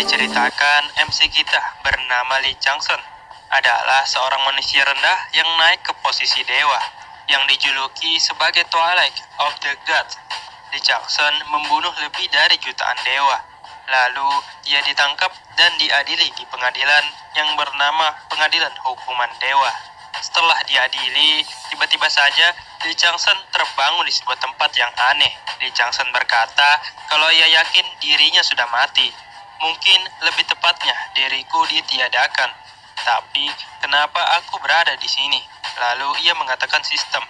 Diceritakan MC kita bernama Lee Changsun adalah seorang manusia rendah yang naik ke posisi dewa yang dijuluki sebagai Twilight of the Gods. Lee Changsun membunuh lebih dari jutaan dewa. Lalu ia ditangkap dan diadili di pengadilan yang bernama Pengadilan Hukuman Dewa. Setelah diadili, tiba-tiba saja Lee Changsun terbangun di sebuah tempat yang aneh. Lee Changsun berkata kalau ia yakin dirinya sudah mati. Mungkin lebih tepatnya diriku ditiadakan. Tapi kenapa aku berada di sini? Lalu ia mengatakan sistem.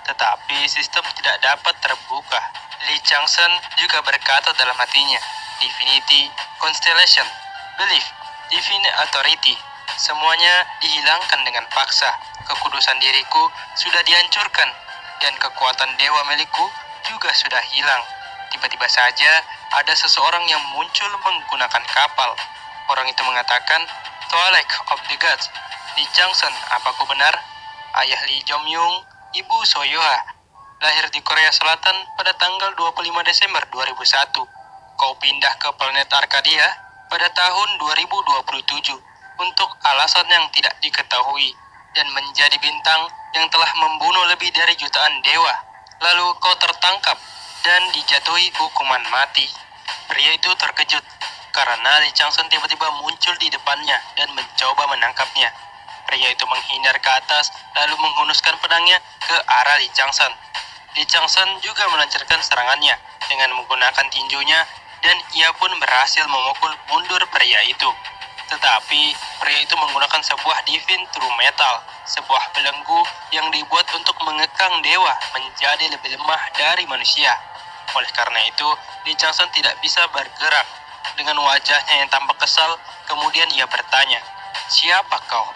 Tetapi sistem tidak dapat terbuka. Lee Changsun juga berkata dalam hatinya, Divinity, Constellation, Belief, Divine Authority. Semuanya dihilangkan dengan paksa. Kekudusan diriku sudah dihancurkan dan kekuatan dewa milikku juga sudah hilang. Tiba-tiba saja ada seseorang yang muncul menggunakan kapal. Orang itu mengatakan, Twilight of the Gods, Lee Changsun, apaku benar? Ayah Lee Jong-yung, Ibu Soyoha, lahir di Korea Selatan pada tanggal 25 Desember 2001. Kau pindah ke planet Arcadia pada tahun 2027 untuk alasan yang tidak diketahui dan menjadi bintang yang telah membunuh lebih dari jutaan dewa. Lalu kau tertangkap dan dijatuhi hukuman mati. Pria itu terkejut karena Lee Changsun tiba-tiba muncul di depannya dan mencoba menangkapnya. Pria itu menghindar ke atas lalu menghunuskan pedangnya ke arah Lee Changsun. Lee Changsun juga melancarkan serangannya dengan menggunakan tinjunya dan ia pun berhasil memukul mundur pria itu. Tetapi pria itu menggunakan sebuah divine true metal, sebuah belenggu yang dibuat untuk mengekang dewa menjadi lebih lemah dari manusia. Oleh karena itu, Lee Changsun tidak bisa bergerak. Dengan wajahnya yang tampak kesal, kemudian ia bertanya, "Siapa kau?"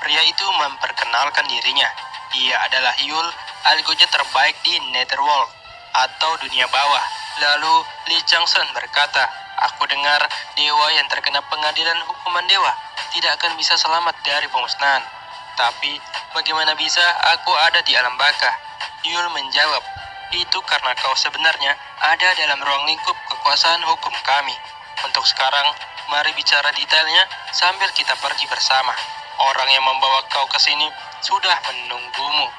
Pria itu memperkenalkan dirinya. Dia adalah Yul, algojo terbaik di Netherworld atau dunia bawah. Lalu Lee Changsun berkata, "Aku dengar dewa yang terkena pengadilan hukuman dewa tidak akan bisa selamat dari pemusnahan. Tapi bagaimana bisa aku ada di alam baka?" Yul menjawab, "Itu karena kau sebenarnya ada dalam ruang lingkup kekuasaan hukum kami. Untuk sekarang, mari bicara detailnya sambil kita pergi bersama. Orang yang membawa kau ke sini sudah menunggumu."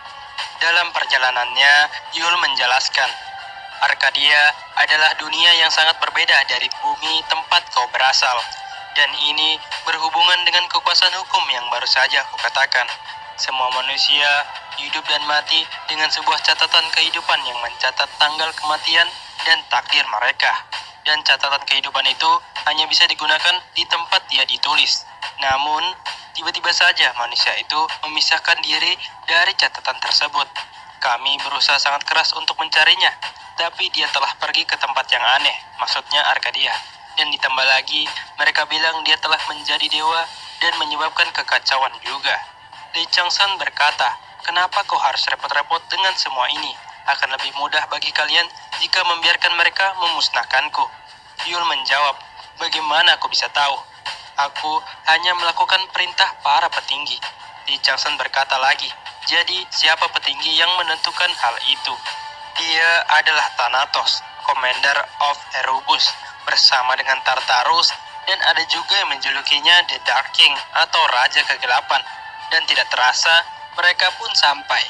Dalam perjalanannya, Yul menjelaskan, Arcadia adalah dunia yang sangat berbeda dari bumi tempat kau berasal. Dan ini berhubungan dengan kekuasaan hukum yang baru saja aku katakan. Semua manusia hidup dan mati dengan sebuah catatan kehidupan yang mencatat tanggal kematian dan takdir mereka. Dan catatan kehidupan itu hanya bisa digunakan di tempat dia ditulis. Namun, tiba-tiba saja manusia itu memisahkan diri dari catatan tersebut. Kami berusaha sangat keras untuk mencarinya, tapi dia telah pergi ke tempat yang aneh, maksudnya Arcadia. Dan ditambah lagi, mereka bilang dia telah menjadi dewa dan menyebabkan kekacauan juga. Lee Changsun berkata, "Kenapa kau harus repot-repot dengan semua ini? Akan lebih mudah bagi kalian jika membiarkan mereka memusnahkanku." Yul menjawab, "Bagaimana aku bisa tahu? Aku hanya melakukan perintah para petinggi." Lee Changsun berkata lagi, "Jadi siapa petinggi yang menentukan hal itu?" Dia adalah Thanatos, Commander of Erebus, bersama dengan Tartarus, dan ada juga yang menjulukinya The Dark King atau Raja Kegelapan. Dan tidak terasa, mereka pun sampai.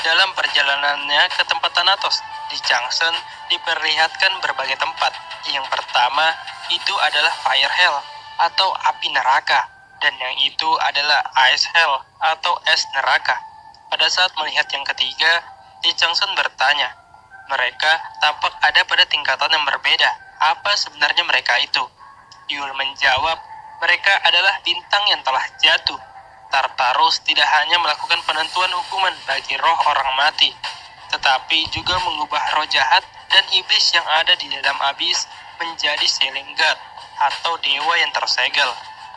Dalam perjalanannya ke tempat Thanatos, Lee Changsun diperlihatkan berbagai tempat. Yang pertama, itu adalah Fire Hell atau api neraka, dan yang itu adalah Ice Hell atau es neraka. Pada saat melihat yang ketiga, Lee Changsun bertanya, "Mereka tampak ada pada tingkatan yang berbeda. Apa sebenarnya mereka itu?" Yul menjawab, "Mereka adalah bintang yang telah jatuh." Tartarus tidak hanya melakukan penentuan hukuman bagi roh orang mati, tetapi juga mengubah roh jahat dan iblis yang ada di dalam abis menjadi Ceiling God atau dewa yang tersegel.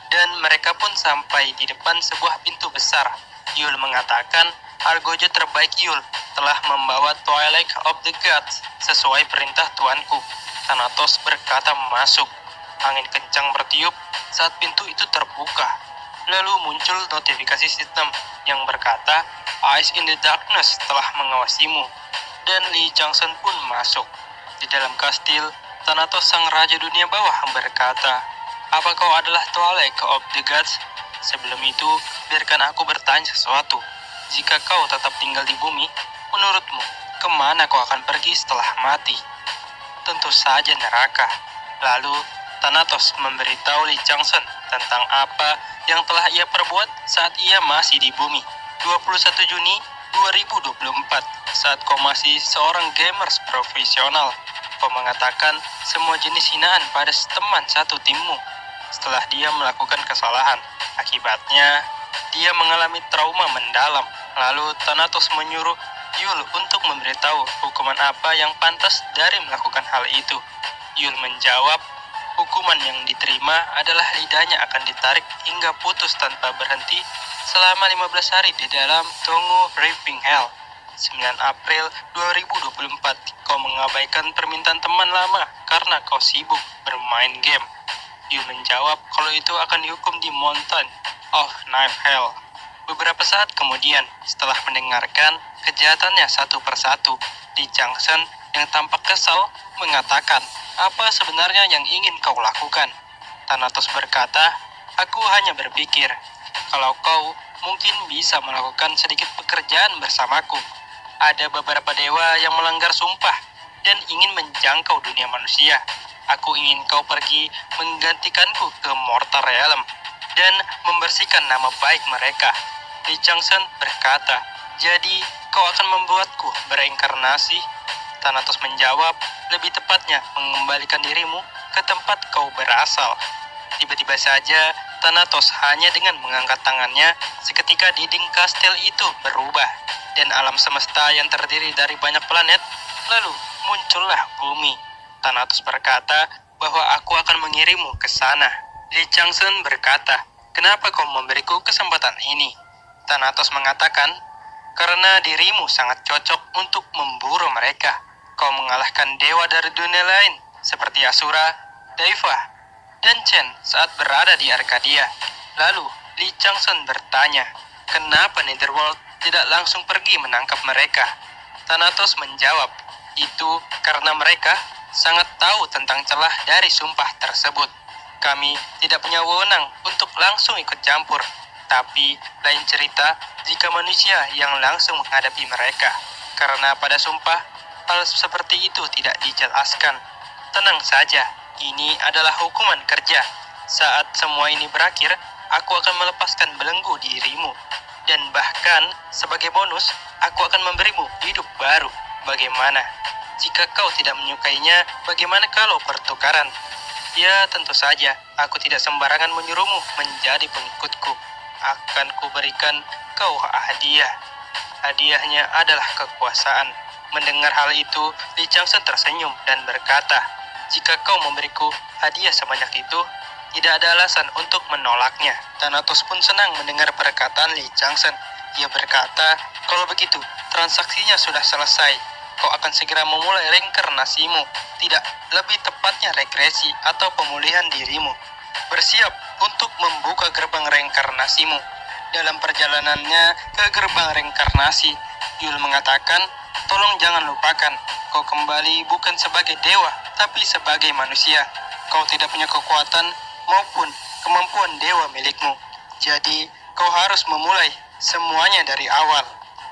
Dan mereka pun sampai di depan sebuah pintu besar. Yul mengatakan, algojo terbaik Yul telah membawa Twilight of the Gods sesuai perintah tuanku. Thanatos berkata masuk. Angin kencang bertiup saat pintu itu terbuka. Lalu muncul notifikasi sistem yang berkata, Eyes in the Darkness telah mengawasimu. Dan Lee Changsun pun masuk. Di dalam kastil, Thanatos sang raja dunia bawah berkata, Apa kau adalah Twilight of the Gods? Sebelum itu, biarkan aku bertanya sesuatu. Jika kau tetap tinggal di bumi, menurutmu, kemana kau akan pergi setelah mati? Tentu saja neraka. Lalu, Thanatos memberitahu Li Changsun tentang apa yang telah ia perbuat saat ia masih di bumi. 21 Juni 2024, saat kau masih seorang gamers profesional, kau mengatakan semua jenis hinaan pada teman satu timmu. Setelah dia melakukan kesalahan, akibatnya dia mengalami trauma mendalam. Lalu Thanatos menyuruh Yul untuk memberitahu hukuman apa yang pantas dari melakukan hal itu. Yul menjawab, hukuman yang diterima adalah lidahnya akan ditarik hingga putus tanpa berhenti selama 15 hari di dalam Tongu Reaping Hell. 9 April 2024, kau mengabaikan permintaan teman lama karena kau sibuk bermain game. Yul menjawab kalau itu akan dihukum di Mountain of Knife Hell. Beberapa saat kemudian, setelah mendengarkan kejahatannya satu persatu, Li Changsun yang tampak kesal mengatakan, apa sebenarnya yang ingin kau lakukan? Thanatos berkata, aku hanya berpikir, kalau kau mungkin bisa melakukan sedikit pekerjaan bersamaku. Ada beberapa dewa yang melanggar sumpah dan ingin menjangkau dunia manusia. Aku ingin kau pergi menggantikanku ke Mortal Realm dan membersihkan nama baik mereka. Li Changsun berkata, jadi kau akan membuatku bereinkarnasi? Thanatos menjawab, lebih tepatnya mengembalikan dirimu ke tempat kau berasal. Tiba-tiba saja, Thanatos hanya dengan mengangkat tangannya, seketika dinding kastil itu berubah, dan alam semesta yang terdiri dari banyak planet, lalu muncullah bumi. Thanatos berkata bahwa aku akan mengirimmu ke sana. Li Changsun berkata, kenapa kau memberiku kesempatan ini? Thanatos mengatakan, karena dirimu sangat cocok untuk memburu mereka. Kau mengalahkan dewa dari dunia lain, seperti Asura, Daiva, dan Chen saat berada di Arcadia. Lalu, Li Changsun bertanya, kenapa Netherworld tidak langsung pergi menangkap mereka? Thanatos menjawab, itu karena mereka sangat tahu tentang celah dari sumpah tersebut. Kami tidak punya wewenang untuk langsung ikut campur. Tapi lain cerita jika manusia yang langsung menghadapi mereka. Karena pada sumpah, hal seperti itu tidak dijelaskan. Tenang saja, ini adalah hukuman kerja. Saat semua ini berakhir, aku akan melepaskan belenggu dirimu. Dan bahkan, sebagai bonus, aku akan memberimu hidup baru. Bagaimana? Jika kau tidak menyukainya, bagaimana kalau pertukaran? Ya, tentu saja, aku tidak sembarangan menyuruhmu menjadi pengikutku. Akan kuberikan kau hadiah. Hadiahnya adalah kekuasaan. Mendengar hal itu, Li Changsun tersenyum dan berkata, jika kau memberiku hadiah sebanyak itu, tidak ada alasan untuk menolaknya. Thanatos pun senang mendengar perkataan Li Changsun. Ia berkata, kalau begitu, transaksinya sudah selesai. Kau akan segera memulai reinkarnasimu. Tidak, lebih tepatnya regresi atau pemulihan dirimu. Bersiap untuk membuka gerbang reinkarnasimu. Dalam perjalanannya ke gerbang reinkarnasi, Yul mengatakan, tolong jangan lupakan, kau kembali bukan sebagai dewa, tapi sebagai manusia. Kau tidak punya kekuatan maupun kemampuan dewa milikmu. Jadi, kau harus memulai semuanya dari awal.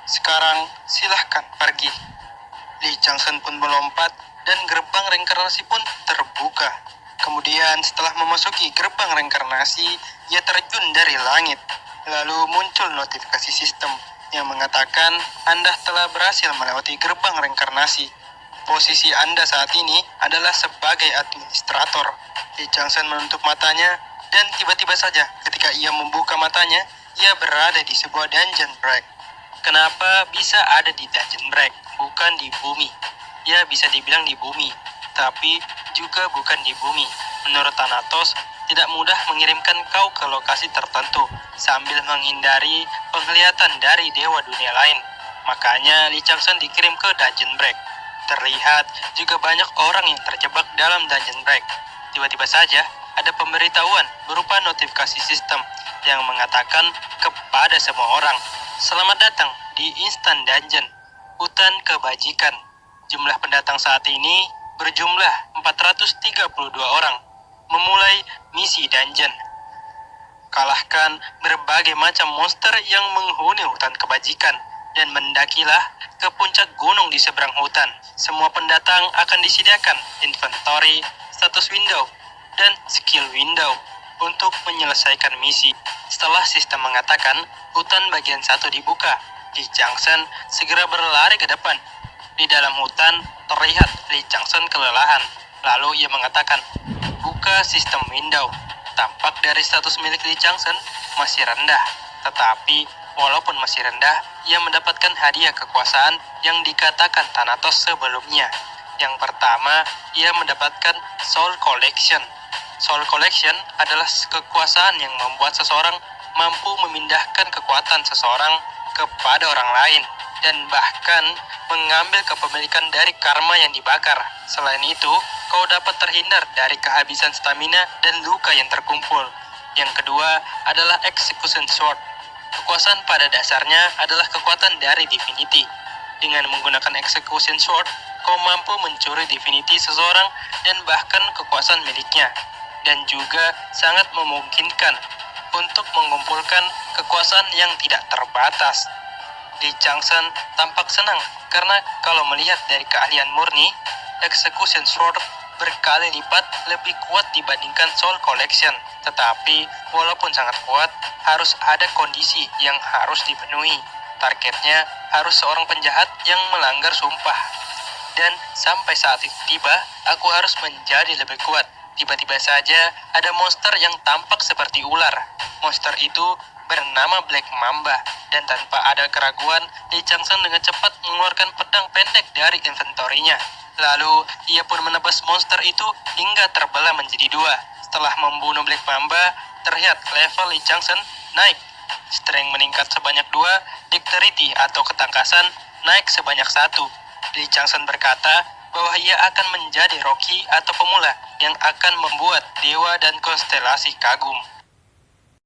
Sekarang, silahkan pergi. Li Changsun pun melompat dan gerbang reinkarnasi pun terbuka. Kemudian setelah memasuki gerbang reinkarnasi, ia terjun dari langit. Lalu muncul notifikasi sistem yang mengatakan Anda telah berhasil melewati gerbang reinkarnasi. Posisi Anda saat ini adalah sebagai administrator. Li Changsun menutup matanya dan tiba-tiba saja ketika ia membuka matanya, ia berada di sebuah dungeon break. Kenapa bisa ada di dungeon break, bukan di bumi? Ya, bisa dibilang di bumi, tapi juga bukan di bumi. Menurut Thanatos, tidak mudah mengirimkan kau ke lokasi tertentu sambil menghindari penglihatan dari dewa dunia lain. Makanya Li Changsun dikirim ke dungeon break. Terlihat juga banyak orang yang terjebak dalam dungeon break. Tiba-tiba saja ada pemberitahuan berupa notifikasi sistem yang mengatakan kepada semua orang, selamat datang di Instant Dungeon, hutan kebajikan. Jumlah pendatang saat ini berjumlah 432 orang. memulai misi dungeon. Kalahkan berbagai macam monster yang menghuni hutan kebajikan, dan mendakilah ke puncak gunung di seberang hutan. Semua pendatang akan disediakan inventory, status window, dan skill window untuk menyelesaikan misi. Setelah sistem mengatakan hutan bagian 1 dibuka, Lee Changsen segera berlari ke depan. Di dalam hutan terlihat Lee Changsen kelelahan. Lalu ia mengatakan, "Buka sistem window." Tampak dari status milik Lee Changsen masih rendah, tetapi walaupun masih rendah, ia mendapatkan hadiah kekuasaan yang dikatakan Thanatos sebelumnya. Yang pertama, ia mendapatkan Soul Collection. Soul Collection adalah kekuasaan yang membuat seseorang mampu memindahkan kekuatan seseorang kepada orang lain, dan bahkan mengambil kepemilikan dari karma yang dibakar. Selain itu, kau dapat terhindar dari kehabisan stamina dan luka yang terkumpul. Yang kedua adalah Execution Sword. Kekuasaan pada dasarnya adalah kekuatan dari Divinity. Dengan menggunakan Execution Sword, kau mampu mencuri Divinity seseorang dan bahkan kekuasaan miliknya, dan juga sangat memungkinkan untuk mengumpulkan kekuasaan yang tidak terbatas. Lee Changsen tampak senang karena kalau melihat dari keahlian murni, Execution Sword berkali lipat lebih kuat dibandingkan Soul Collection. Tetapi walaupun sangat kuat, harus ada kondisi yang harus dipenuhi. Targetnya harus seorang penjahat yang melanggar sumpah. Dan sampai saat itu tiba, aku harus menjadi lebih kuat. Tiba-tiba saja ada monster yang tampak seperti ular. Monster itu bernama Black Mamba, dan tanpa ada keraguan, Lee Changsen dengan cepat mengeluarkan pedang pendek dari inventorinya. Lalu, ia pun menebas monster itu hingga terbelah menjadi 2. Setelah membunuh Black Mamba, terlihat level Lee Changsen naik. Strength meningkat sebanyak 2, Dexterity atau ketangkasan naik sebanyak 1. Lee Changsen berkata bahwa ia akan menjadi Rocky atau pemula yang akan membuat dewa dan konstelasi kagum.